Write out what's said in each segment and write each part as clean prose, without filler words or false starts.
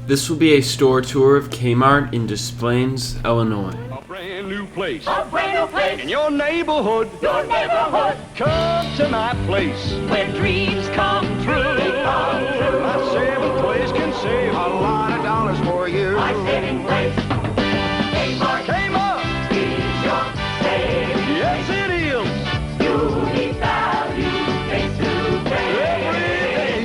This will be a store tour of Kmart in Des Plaines, Illinois. A brand new place. A brand new place. In your neighborhood. Your neighborhood. Come to my place. Where dreams come true. My saving place can save a lot of dollars for you. My saving place. Kmart. Kmart. Is your saving Yes, it is. You need value face to face.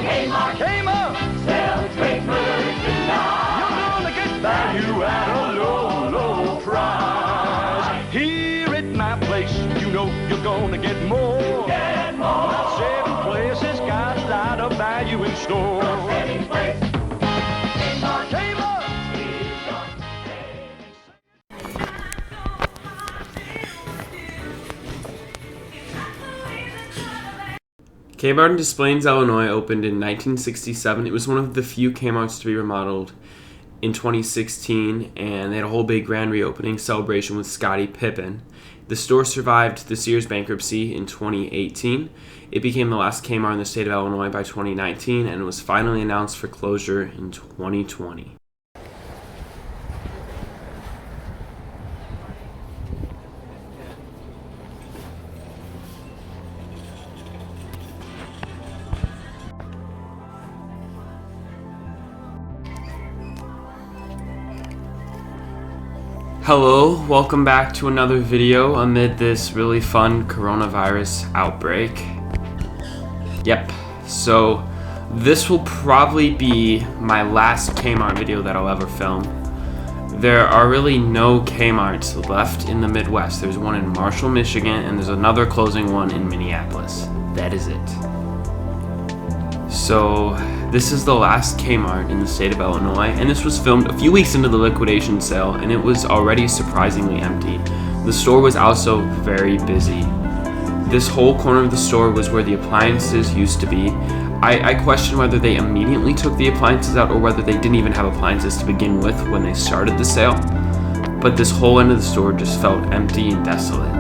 Kmart. Kmart. Sells great merchandise. You're gonna get value at a low, low price. Here at my place, you know you're gonna get more. Get more. My saving place has got a lot of value in store. Saving place. Kmart. Kmart. Is your saving. Kmart in Des Plaines, Illinois opened in 1967. It was one of the few Kmarts to be remodeled in 2016, and they had a whole big grand reopening celebration with Scottie Pippen. The store survived the Sears bankruptcy in 2018. It became the last Kmart in the state of Illinois by 2019, and it was finally announced for closure in 2020. Hello, welcome back to another video amid this really fun coronavirus outbreak. Yep, so this will probably be my last Kmart video that I'll ever film. There are really no Kmarts left in the Midwest. There's one in Marshall, Michigan, and there's another closing one in Minneapolis. That is it. So this is the last Kmart in the state of Illinois, and this was filmed a few weeks into the liquidation sale, and it was already surprisingly empty. The store was also very busy. This whole corner of the store was where the appliances used to be. I question whether they immediately took the appliances out or whether they didn't even have appliances to begin with when they started the sale. But this whole end of the store just felt empty and desolate.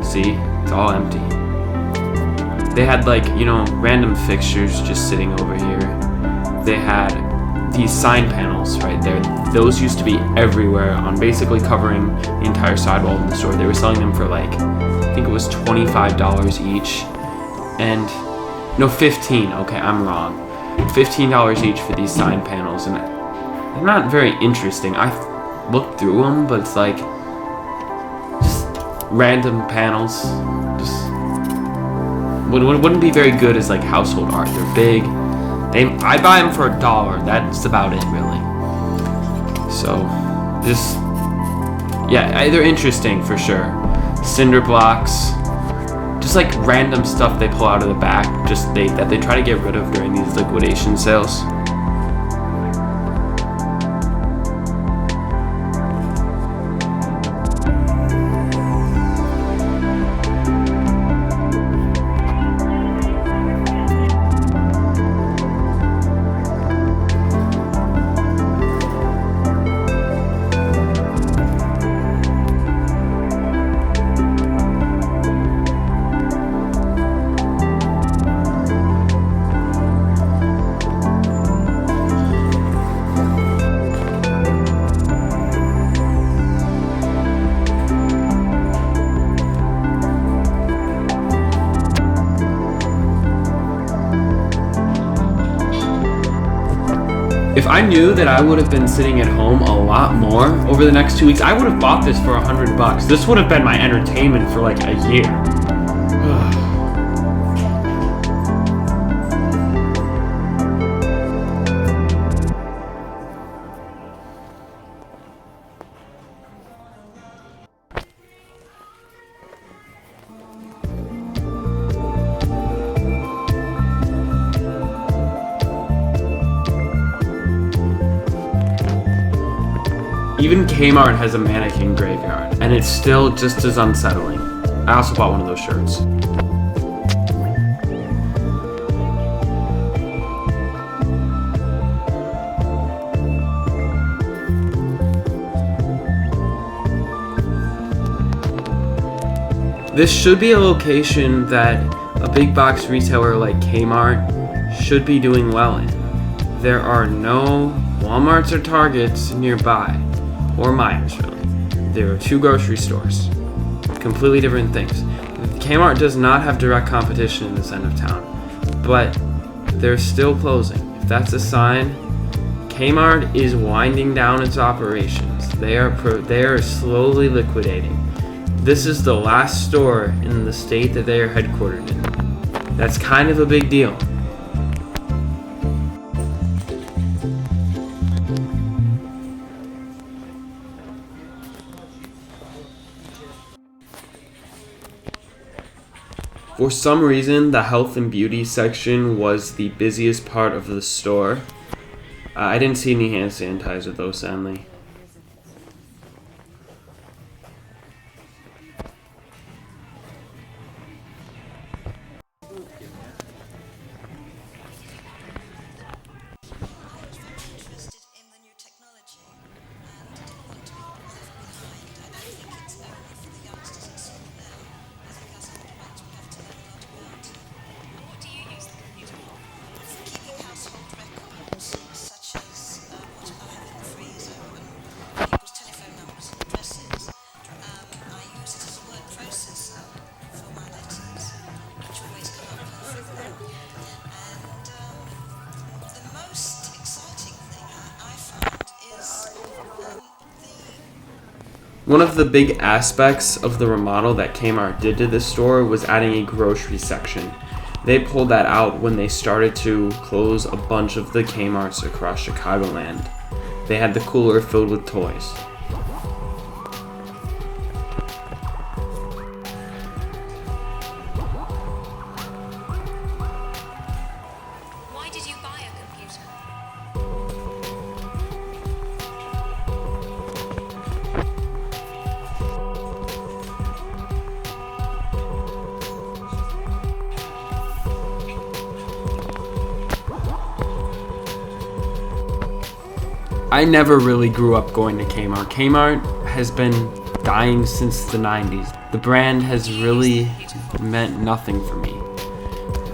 See, it's all empty. They had random fixtures just sitting over here. They had these sign panels right there. Those used to be everywhere on basically covering the entire sidewall of the store. They were selling them for I think it was $25 each. And, no, $15. Okay, I'm wrong. $15 each for these sign panels. And they're not very interesting. I looked through them, but it's just random panels. Just wouldn't be very good as household art. They're big. I buy them for $1. That's about it, really. So, they're interesting for sure. Cinder blocks, just random stuff they pull out of the back, that they try to get rid of during these liquidation sales. If I knew that I would have been sitting at home a lot more over the next 2 weeks, I would have bought this for $100. This would have been my entertainment for a year. Even Kmart has a mannequin graveyard, and it's still just as unsettling. I also bought one of those shirts. This should be a location that a big box retailer like Kmart should be doing well in. There are no Walmarts or Targets nearby, or Myers really. There are 2 grocery stores. Completely different things. Kmart does not have direct competition in this end of town, but they're still closing. If that's a sign, Kmart is winding down its operations. They are slowly liquidating. This is the last store in the state that they are headquartered in. That's kind of a big deal. For some reason, the health and beauty section was the busiest part of the store. I didn't see any hand sanitizer though, sadly. Interested in the new technology and didn't want to be left behind. I don't think it's only for the youngsters at school now. I think us older ones will have to learn a lot about it. What do you use the computer for? For keeping household records, such as what I have in the freezer and people's telephone numbers and addresses. I use it as a word processor for my letters, which always come up perfectly. And the most exciting thing I found is One of the big aspects of the remodel that Kmart did to this store was adding a grocery section. They pulled that out when they started to close a bunch of the Kmarts across Chicagoland. They had the cooler filled with toys. Why did you buy a computer? I never really grew up going to Kmart. Kmart has been dying since the 90s. The brand has really meant nothing for me.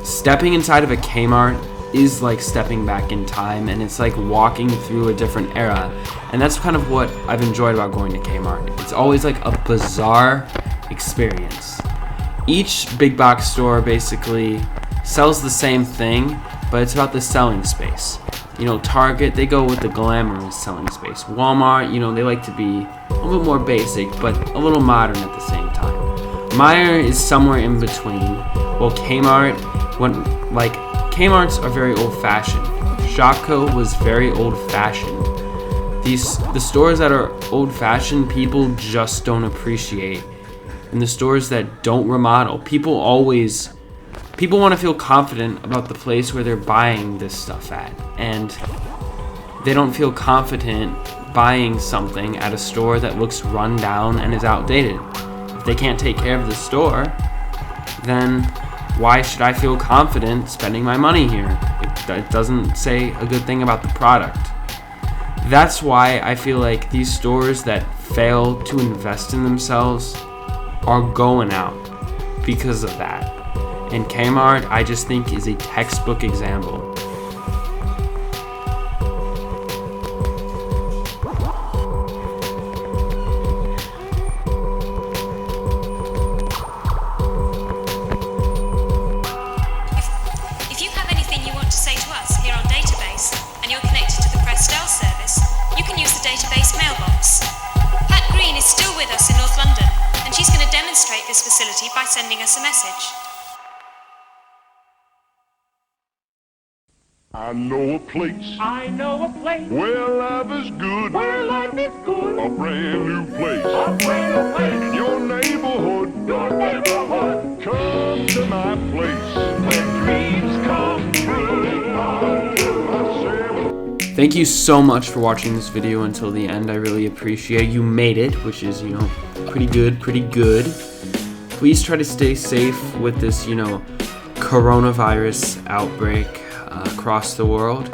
Stepping inside of a Kmart is like stepping back in time, and it's like walking through a different era. And that's kind of what I've enjoyed about going to Kmart. It's always like a bizarre experience. Each big box store basically sells the same thing, but it's about the selling space. You know, Target, they go with the glamorous selling space. Walmart, you know, they like to be a little bit more basic, but a little modern at the same time. Meijer is somewhere in between. Well, Kmart's are very old-fashioned. Shopko was very old-fashioned. The stores that are old-fashioned, people just don't appreciate. And the stores that don't remodel, people want to feel confident about the place where they're buying this stuff at, and they don't feel confident buying something at a store that looks run down and is outdated. If they can't take care of the store, then why should I feel confident spending my money here? It doesn't say a good thing about the product. That's why I feel like these stores that fail to invest in themselves are going out because of that. And Kmart, I just think, is a textbook example. If you have anything you want to say to us here on Database and you're connected to the Prestel service, you can use the Database mailbox. Pat Green is still with us in North London, and she's going to demonstrate this facility by sending us a message. I know a place where life is good. A brand new place. Your neighborhood. Come to my place where dreams come true. Thank you so much for watching this video until the end. I really appreciate it. You made it, which is, you know, pretty good. Please try to stay safe with this, you know, coronavirus outbreak across the world.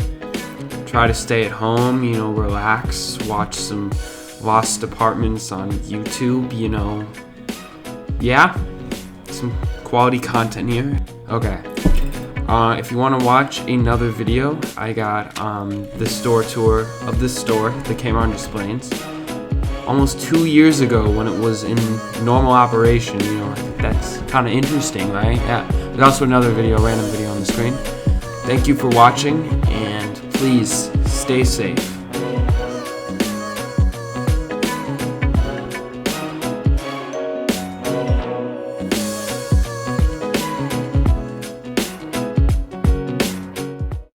Try to stay at home, you know, relax, watch some Lost Apartments on YouTube, you know. Yeah, some quality content here. Okay, If you want to watch another video, I got the store tour of this store, the Kmart Displays, almost 2 years ago when it was in normal operation. You know, that's kind of interesting, right? Yeah. There's also another video, random video on the screen. Thank you for watching, and please stay safe.